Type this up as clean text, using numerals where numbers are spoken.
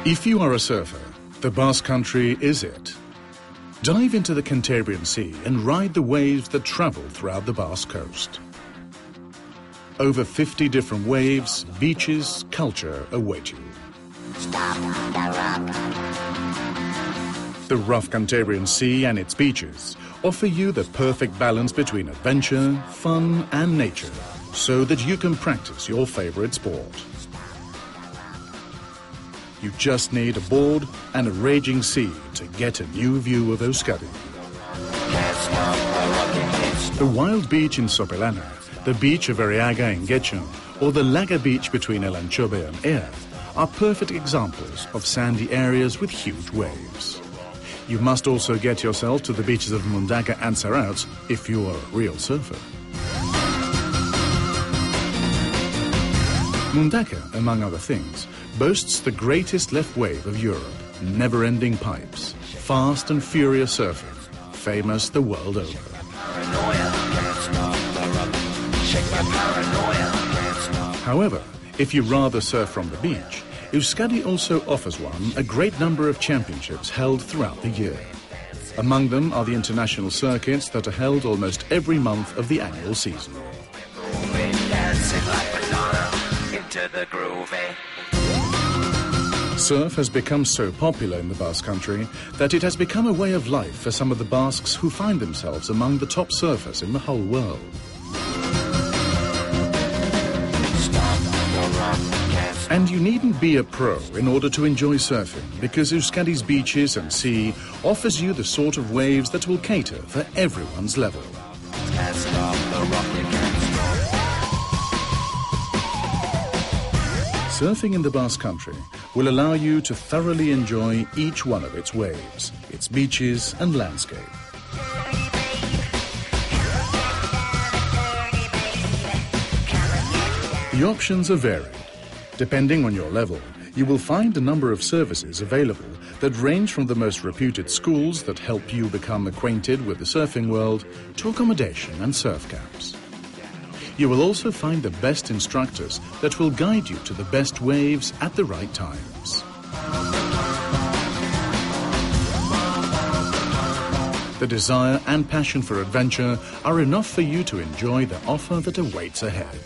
If you are a surfer, the Basque Country is it. Dive into the Cantabrian Sea and ride the waves that travel throughout the Basque coast. Over 50 different waves, beaches, culture await you. Stop the rock. The rough Cantabrian Sea and its beaches offer you the perfect balance between adventure, fun and nature, so that you can practice your favorite sport. You just need a board and a raging sea to get a new view of Euskadi. The wild beach in Sopelana, the beach of Arriaga in Getxo, or the Laga beach between El Anchobe and Ea are perfect examples of sandy areas with huge waves. You must also get yourself to the beaches of Mundaka and Saraut if you are a real surfer. Mundaka, among other things, boasts the greatest left wave of Europe, never-ending pipes, fast and furious surfing, famous the world over. However, if you rather surf from the beach, Euskadi also offers one a great number of championships held throughout the year. Among them are the international circuits that are held almost every month of the annual season. Surf has become so popular in the Basque Country that it has become a way of life for some of the Basques who find themselves among the top surfers in the whole world. And you needn't be a pro in order to enjoy surfing, because Euskadi's beaches and sea offers you the sort of waves that will cater for everyone's level. Surfing in the Basque Country will allow you to thoroughly enjoy each one of its waves, its beaches and landscape. The options are varied. Depending on your level, you will find a number of services available that range from the most reputed schools that help you become acquainted with the surfing world to accommodation and surf camps. You will also find the best instructors that will guide you to the best waves at the right times. The desire and passion for adventure are enough for you to enjoy the offer that awaits ahead.